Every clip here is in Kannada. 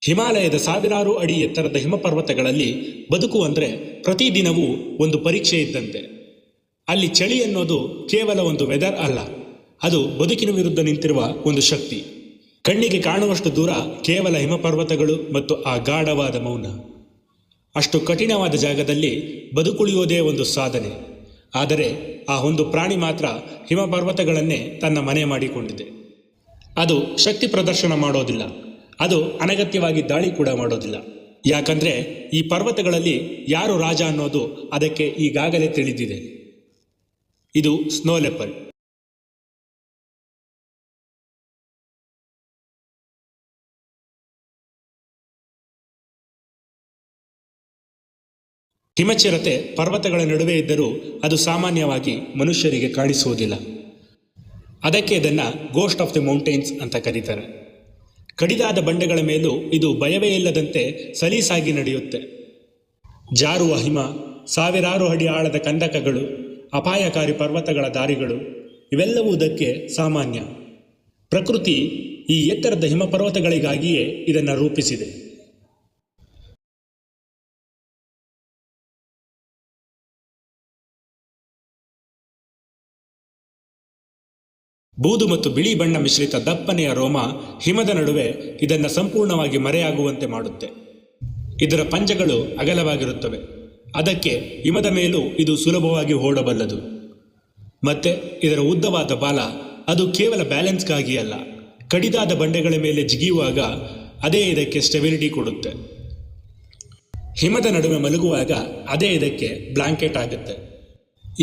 ಹಿಮಾಲಯದ ಸಾವಿರಾರು ಅಡಿ ಎತ್ತರದ ಹಿಮಪರ್ವತಗಳಲ್ಲಿ ಬದುಕು ಅಂದರೆ ಪ್ರತಿದಿನವೂ ಒಂದು ಪರೀಕ್ಷೆ ಇದ್ದಂತೆ. ಅಲ್ಲಿ ಚಳಿ ಅನ್ನೋದು ಕೇವಲ ಒಂದು ವೆದರ್ ಅಲ್ಲ, ಅದು ಬದುಕಿನ ವಿರುದ್ಧ ನಿಂತಿರುವ ಒಂದು ಶಕ್ತಿ. ಕಣ್ಣಿಗೆ ಕಾಣುವಷ್ಟು ದೂರ ಕೇವಲ ಹಿಮಪರ್ವತಗಳು ಮತ್ತು ಆ ಗಾಢವಾದ ಮೌನ. ಅಷ್ಟು ಕಠಿಣವಾದ ಜಾಗದಲ್ಲಿ ಬದುಕುಳಿಯೋದೇ ಒಂದು ಸಾಧನೆ. ಆದರೆ ಆ ಒಂದು ಪ್ರಾಣಿ ಮಾತ್ರ ಹಿಮಪರ್ವತಗಳನ್ನೇ ತನ್ನ ಮನೆ ಮಾಡಿಕೊಂಡಿದೆ. ಅದು ಶಕ್ತಿ ಪ್ರದರ್ಶನ ಮಾಡೋದಿಲ್ಲ, ಅದು ಅನಗತ್ಯವಾಗಿ ದಾಳಿ ಕೂಡ ಮಾಡೋದಿಲ್ಲ. ಯಾಕಂದರೆ ಈ ಪರ್ವತಗಳಲ್ಲಿ ಯಾರು ರಾಜ ಅನ್ನೋದು ಅದಕ್ಕೆ ಈಗಾಗಲೇ ತಿಳಿದಿದೆ. ಇದು ಸ್ನೋ ಲೆಪರ್ಡ್. ಹಿಮಚಿರತೆ ಪರ್ವತಗಳ ನಡುವೆ ಇದ್ದರೂ ಅದು ಸಾಮಾನ್ಯವಾಗಿ ಮನುಷ್ಯರಿಗೆ ಕಾಣಿಸುವುದಿಲ್ಲ. ಅದಕ್ಕೆ ಇದನ್ನು ಗೋಸ್ಟ್ ಆಫ್ ದಿ ಮೌಂಟೇನ್ಸ್ ಅಂತ ಕರೀತಾರೆ. ಕಡಿದಾದ ಬಂಡೆಗಳ ಮೇಲೂ ಇದು ಭಯವೇ ಇಲ್ಲದಂತೆ ಸಲೀಸಾಗಿ ನಡೆಯುತ್ತೆ. ಜಾರುವ ಹಿಮ, ಸಾವಿರಾರು ಅಡಿ ಆಳದ ಕಂದಕಗಳು, ಅಪಾಯಕಾರಿ ಪರ್ವತಗಳ ದಾರಿಗಳು ಇವೆಲ್ಲವೂ ಇದಕ್ಕೆ ಸಾಮಾನ್ಯ. ಪ್ರಕೃತಿ ಈ ಎತ್ತರದ ಹಿಮಪರ್ವತಗಳಿಗಾಗಿಯೇ ಇದನ್ನು ರೂಪಿಸಿದೆ. ಬೂದು ಮತ್ತು ಬಿಳಿ ಬಣ್ಣ ಮಿಶ್ರಿತ ದಪ್ಪನೆಯ ರೋಮ ಹಿಮದ ನಡುವೆ ಇದನ್ನು ಸಂಪೂರ್ಣವಾಗಿ ಮರೆಯಾಗುವಂತೆ ಮಾಡುತ್ತೆ. ಇದರ ಪಂಜಗಳು ಅಗಲವಾಗಿರುತ್ತವೆ, ಅದಕ್ಕೆ ಹಿಮದ ಮೇಲೂ ಇದು ಸುಲಭವಾಗಿ ಓಡಬಲ್ಲದು. ಮತ್ತೆ ಇದರ ಉದ್ದವಾದ ಬಾಲ ಅದು ಕೇವಲ ಬ್ಯಾಲೆನ್ಸ್ಗಾಗಿ ಅಲ್ಲ, ಕಡಿದಾದ ಬಂಡೆಗಳ ಮೇಲೆ ಜಿಗಿಯುವಾಗ ಅದೇ ಇದಕ್ಕೆ ಸ್ಟೆಬಿಲಿಟಿ ಕೊಡುತ್ತೆ. ಹಿಮದ ನಡುವೆ ಮಲಗುವಾಗ ಅದೇ ಇದಕ್ಕೆ ಬ್ಲಾಂಕೆಟ್ ಆಗುತ್ತೆ.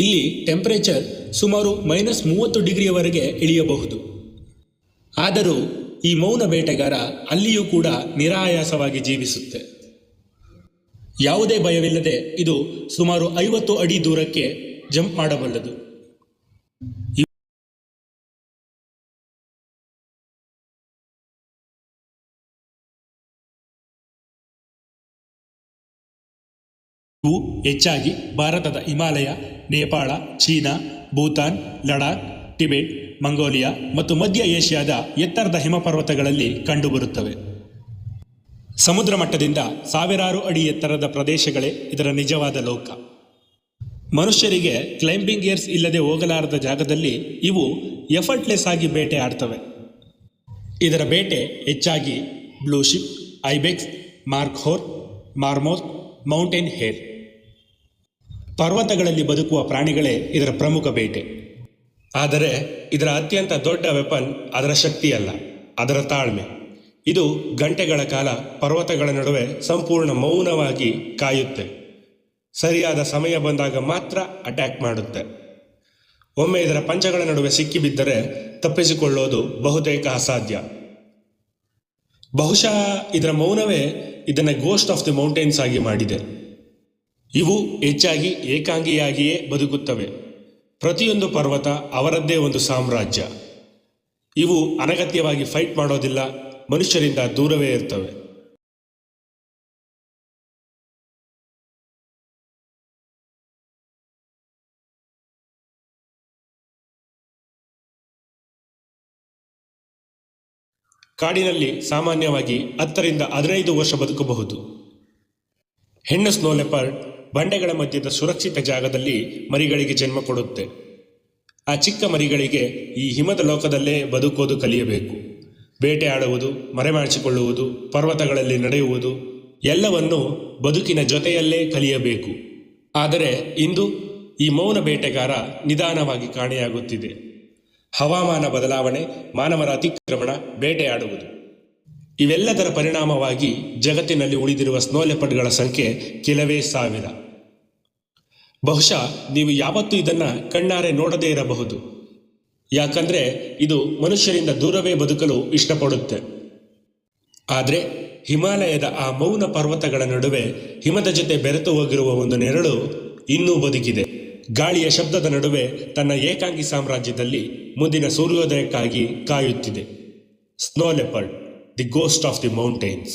ಇಲ್ಲಿ ಟೆಂಪರೇಚರ್ ಸುಮಾರು -30 ಡಿಗ್ರಿಯವರೆಗೆ ಇಳಿಯಬಹುದು. ಆದರೂ ಈ ಮೌನ ಬೇಟೆಗಾರ ಅಲ್ಲಿಯೂ ಕೂಡ ನಿರಾಯಾಸವಾಗಿ ಜೀವಿಸುತ್ತೆ. ಯಾವುದೇ ಭಯವಿಲ್ಲದೆ ಇದು ಸುಮಾರು 50 ಅಡಿ ದೂರಕ್ಕೆ ಜಂಪ್ ಮಾಡಬಲ್ಲದು. ಇವು ಹೆಚ್ಚಾಗಿ ಭಾರತದ Himalaya, Nepal, China, Bhutan, Ladakh, Tibet, Mongolia ಮತ್ತು ಮಧ್ಯ ಏಷ್ಯಾದ ಎತ್ತರದ ಹಿಮಪರ್ವತಗಳಲ್ಲಿ ಕಂಡುಬರುತ್ತವೆ. ಸಮುದ್ರ ಮಟ್ಟದಿಂದ ಸಾವಿರಾರು ಅಡಿ ಎತ್ತರದ ಪ್ರದೇಶಗಳೇ ಇದರ ನಿಜವಾದ ಲೋಕ. ಮನುಷ್ಯರಿಗೆ ಕ್ಲೈಂಬಿಂಗ್ ಗೇರ್ಸ್ ಇಲ್ಲದೆ ಹೋಗಲಾರದ ಜಾಗದಲ್ಲಿ ಇವು ಎಫರ್ಟ್ಲೆಸ್ ಆಗಿ ಬೇಟೆ ಆಡ್ತವೆ. ಇದರ ಬೇಟೆ ಹೆಚ್ಚಾಗಿ ಬ್ಲೂ ಶಿಪ್, ಐಬೆಕ್ಸ್, ಮಾರ್ಕ್ಹೋರ್, ಮಾರ್ಮೋತ್, ಮೌಂಟೇನ್ ಹೇರ್. ಪರ್ವತಗಳಲ್ಲಿ ಬದುಕುವ ಪ್ರಾಣಿಗಳೇ ಇದರ ಪ್ರಮುಖ ಬೇಟೆ. ಆದರೆ ಇದರ ಅತ್ಯಂತ ದೊಡ್ಡ ವೆಪನ್ ಅದರ ಶಕ್ತಿಯಲ್ಲ, ಅದರ ತಾಳ್ಮೆ. ಇದು ಗಂಟೆಗಳ ಕಾಲ ಪರ್ವತಗಳ ನಡುವೆ ಸಂಪೂರ್ಣ ಮೌನವಾಗಿ ಕಾಯುತ್ತೆ. ಸರಿಯಾದ ಸಮಯ ಬಂದಾಗ ಮಾತ್ರ ಅಟ್ಯಾಕ್ ಮಾಡುತ್ತೆ. ಒಮ್ಮೆ ಇದರ ಪಂಜಗಳ ನಡುವೆ ಸಿಕ್ಕಿಬಿದ್ದರೆ ತಪ್ಪಿಸಿಕೊಳ್ಳೋದು ಬಹುತೇಕ ಅಸಾಧ್ಯ. ಬಹುಶಃ ಇದರ ಮೌನವೇ ಇದನ್ನು ಗೋಸ್ಟ್ ಆಫ್ ದಿ ಮೌಂಟೇನ್ಸ್ ಆಗಿ ಮಾಡಿದೆ. ಇವು ಹೆಚ್ಚಾಗಿ ಏಕಾಂಗಿಯಾಗಿಯೇ ಬದುಕುತ್ತವೆ. ಪ್ರತಿಯೊಂದು ಪರ್ವತ ಅವರದ್ದೇ ಒಂದು ಸಾಮ್ರಾಜ್ಯ. ಇವು ಅನಗತ್ಯವಾಗಿ ಫೈಟ್ ಮಾಡೋದಿಲ್ಲ, ಮನುಷ್ಯರಿಂದ ದೂರವೇ ಇರ್ತವೆ. ಕಾಡಿನಲ್ಲಿ ಸಾಮಾನ್ಯವಾಗಿ 10 ರಿಂದ 15 ವರ್ಷ ಬದುಕಬಹುದು. ಹೆಣ್ಣು ಸ್ನೋ ಲೆಪರ್ಡ್ ಬಂಡೆಗಳ ಮಧ್ಯದ ಸುರಕ್ಷಿತ ಜಾಗದಲ್ಲಿ ಮರಿಗಳಿಗೆ ಜನ್ಮ ಕೊಡುತ್ತೆ. ಆ ಚಿಕ್ಕ ಮರಿಗಳಿಗೆ ಈ ಹಿಮದ ಲೋಕದಲ್ಲೇ ಬದುಕೋದು ಕಲಿಯಬೇಕು. ಬೇಟೆ ಆಡುವುದು, ಮರೆಮಾಚಿಕೊಳ್ಳುವುದು, ಪರ್ವತಗಳಲ್ಲಿ ನಡೆಯುವುದು ಎಲ್ಲವನ್ನೂ ಬದುಕಿನ ಜೊತೆಯಲ್ಲೇ ಕಲಿಯಬೇಕು. ಆದರೆ ಇಂದು ಈ ಮೌನ ಬೇಟೆಗಾರ ನಿಧಾನವಾಗಿ ಕಾಣೆಯಾಗುತ್ತಿದೆ. ಹವಾಮಾನ ಬದಲಾವಣೆ, ಮಾನವರ ಅತಿಕ್ರಮಣ, ಬೇಟೆಯಾಡುವುದು ಇವೆಲ್ಲದರ ಪರಿಣಾಮವಾಗಿ ಜಗತ್ತಿನಲ್ಲಿ ಉಳಿದಿರುವ ಸ್ನೋ ಲೆಪರ್ಡ್ಗಳ ಸಂಖ್ಯೆ ಕೆಲವೇ ಸಾವಿರ. ಬಹುಶಃ ನೀವು ಯಾವತ್ತೂ ಇದನ್ನು ಕಣ್ಣಾರೆ ನೋಡದೇ ಇರಬಹುದು. ಯಾಕಂದರೆ ಇದು ಮನುಷ್ಯರಿಂದ ದೂರವೇ ಬದುಕಲು ಇಷ್ಟಪಡುತ್ತೆ. ಆದರೆ ಹಿಮಾಲಯದ ಆ ಮೌನ ಪರ್ವತಗಳ ನಡುವೆ ಹಿಮದ ಜೊತೆ ಬೆರೆತು ಹೋಗಿರುವ ಒಂದು ನೆರಳು ಇನ್ನೂ ಬದುಕಿದೆ. ಗಾಳಿಯ ಶಬ್ದದ ನಡುವೆ ತನ್ನ ಏಕಾಂಗಿ ಸಾಮ್ರಾಜ್ಯದಲ್ಲಿ ಮುಂದಿನ ಸೂರ್ಯೋದಯಕ್ಕಾಗಿ ಕಾಯುತ್ತಿದೆ. Snow leopard, the ghost of the mountains.